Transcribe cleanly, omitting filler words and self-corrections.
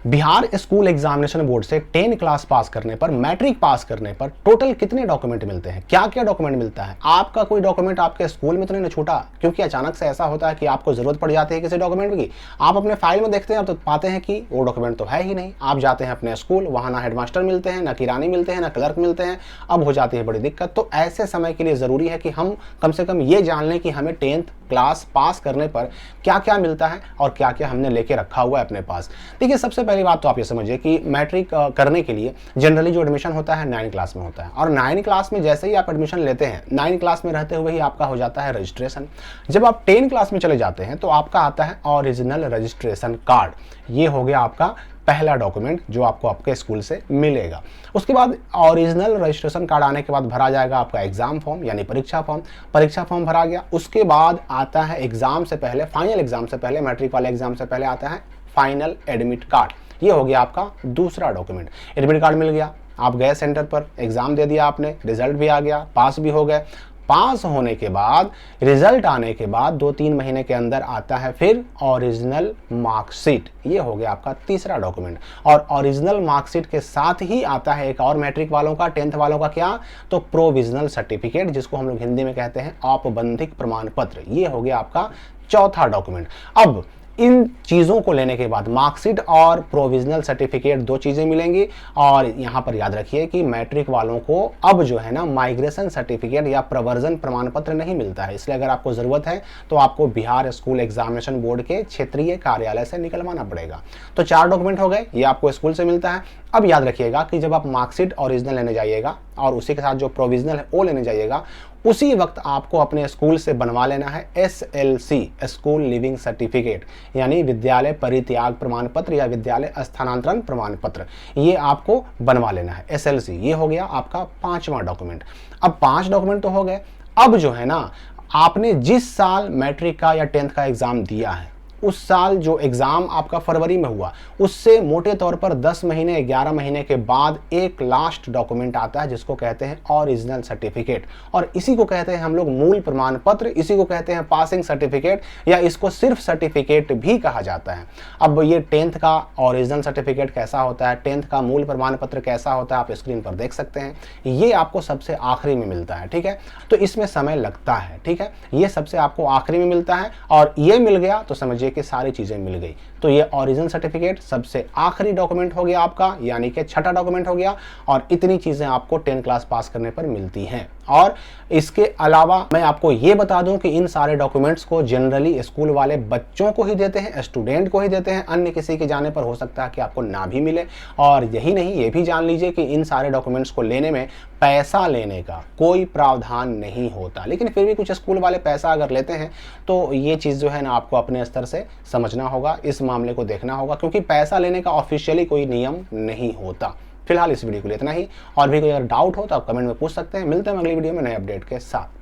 Bihar school examination board से 10 class pass करने पर, मैट्रिक पास करने पर टोटल कितने डॉक्यूमेंट मिलते हैं? क्या क्या डॉक्यूमेंट मिलता है? आपका कोई डॉक्यूमेंट आपके स्कूल में तो नहीं छूटा? क्योंकि अचानक से ऐसा होता है कि आपको जरूरत पड़ जाती है किसी डॉक्यूमेंट की, आप अपने फाइल में देखते हैं तो पाते हैं कि वो डॉक्यूमेंट तो है ही नहीं। आप जाते हैं अपने स्कूल, वहां ना हेडमास्टर मिलते हैं, ना किरानी मिलते हैं, ना क्लर्क मिलते हैं। अब हो जाती है बड़ी दिक्कत। तो ऐसे समय के लिए जरूरी है कि हम कम से कम ये जान लें कि हमें 10th क्लास पास करने पर क्या क्या मिलता है और क्या क्या हमने लेके रखा हुआ है अपने पास। देखिए, सबसे पहली बात तो आप ये समझिए कि मैट्रिक करने के लिए जनरली जो एडमिशन होता है 9 क्लास में होता है, और 9 क्लास में जैसे ही आप एडमिशन लेते हैं, 9 क्लास में रहते हुए ही आपका हो जाता है रजिस्ट्रेशन। जब आप 10 क्लास में चले जाते हैं तो आपका आता है ओरिजिनल रजिस्ट्रेशन कार्ड। ये हो गया आपका पहला डॉक्यूमेंट जो आपको आपके स्कूल से मिलेगा। उसके बाद ओरिजिनल रजिस्ट्रेशन कार्ड आने के बाद भरा जाएगा आपका एग्जाम फॉर्म, यानी परीक्षा फॉर्म। परीक्षा फॉर्म भरा गया, उसके बाद आता है एग्जाम से पहले, फाइनल एग्जाम से पहले, मैट्रिक वाले एग्जाम से पहले आता है फाइनल एडमिट कार्ड। ये हो गया आपका दूसरा डॉक्यूमेंट। एडमिट कार्ड मिल गया, आप गए सेंटर पर, एग्जाम दे दिया आपने, रिजल्ट भी आ गया, पास भी हो गए। पास होने के बाद, रिजल्ट आने के बाद 2-3 महीने के अंदर आता है फिर ओरिजिनल मार्कशीट। ये हो गया आपका तीसरा डॉक्यूमेंट। और ओरिजिनल मार्कशीट के साथ ही आता है एक और मैट्रिक वालों का, 10th वालों का, क्या तो प्रोविजनल सर्टिफिकेट, जिसको हम लोग हिंदी में कहते हैं औपबंधिक प्रमाण पत्र। ये हो गया आपका चौथा डॉक्यूमेंट। अब इन चीज़ों को लेने के बाद मार्कशीट और प्रोविजनल सर्टिफिकेट, दो चीज़ें मिलेंगी। और यहाँ पर याद रखिए कि मैट्रिक वालों को अब जो है ना माइग्रेशन सर्टिफिकेट या प्रवर्जन प्रमाण पत्र नहीं मिलता है, इसलिए अगर आपको ज़रूरत है तो आपको बिहार स्कूल एग्जामिनेशन बोर्ड के क्षेत्रीय कार्यालय से निकलवाना पड़ेगा। तो 4 डॉक्यूमेंट हो गए, ये आपको स्कूल से मिलता है। अब याद रखिएगा कि जब आप मार्कशीट ओरिजिनल लेने जाइएगा और उसी के साथ जो प्रोविजनल है वो लेने जाइएगा, उसी वक्त आपको अपने स्कूल से बनवा लेना है SLC, स्कूल लिविंग सर्टिफिकेट, यानी विद्यालय परित्याग प्रमाण पत्र या विद्यालय स्थानांतरण प्रमाण पत्र। ये आपको बनवा लेना है SLC। ये हो गया आपका 5वां डॉक्यूमेंट। अब 5 डॉक्यूमेंट तो हो गए। अब जो है ना, आपने जिस साल मैट्रिक का या 10th का एग्जाम दिया है, उस साल जो एग्जाम आपका फरवरी में हुआ, उससे मोटे तौर पर 10 महीने 11 महीने के बाद एक लास्ट डॉक्यूमेंट आता है जिसको कहते हैं ओरिजिनल सर्टिफिकेट। और इसी को कहते हैं हम लोग मूल प्रमाण पत्र, इसी को कहते हैं पासिंग सर्टिफिकेट, या इसको सिर्फ सर्टिफिकेट भी कहा जाता है। अब ये 10th का ओरिजिनल सर्टिफिकेट कैसा होता है, 10th का मूल प्रमाण पत्र कैसा होता है, आप स्क्रीन पर देख सकते हैं। ये आपको सबसे आखिरी में मिलता है, ठीक है। तो इसमें समय लगता है, ठीक है। ये सबसे आपको आखिरी में मिलता है, और ये मिल गया तो समझिए कि सारी चीजें मिल गई। तो ये ओरिजिनल सर्टिफिकेट सबसे आखिरी डॉक्यूमेंट हो गया आपका, यानी कि छठा डॉक्यूमेंट हो गया। और इतनी चीजें आपको 10 क्लास पास करने पर मिलती हैं। और इसके अलावा मैं आपको ये बता दूं कि इन सारे डॉक्यूमेंट्स को जनरली स्कूल वाले बच्चों को ही देते हैं, स्टूडेंट को ही देते हैं। अन्य किसी के जाने पर हो सकता है कि आपको ना भी मिले। और यही नहीं, ये भी जान लीजिए कि इन सारे डॉक्यूमेंट्स को लेने में पैसा लेने का कोई प्रावधान नहीं होता। लेकिन फिर भी कुछ स्कूल वाले पैसा अगर लेते हैं तो ये चीज़ जो है ना आपको अपने स्तर से समझना होगा, इस मामले को देखना होगा, क्योंकि पैसा लेने का ऑफिशियली कोई नियम नहीं होता। फिलहाल इस वीडियो के लिए इतना ही। और भी कोई अगर डाउट हो तो आप कमेंट में पूछ सकते हैं। मिलते हैं अगली वीडियो में नए अपडेट के साथ।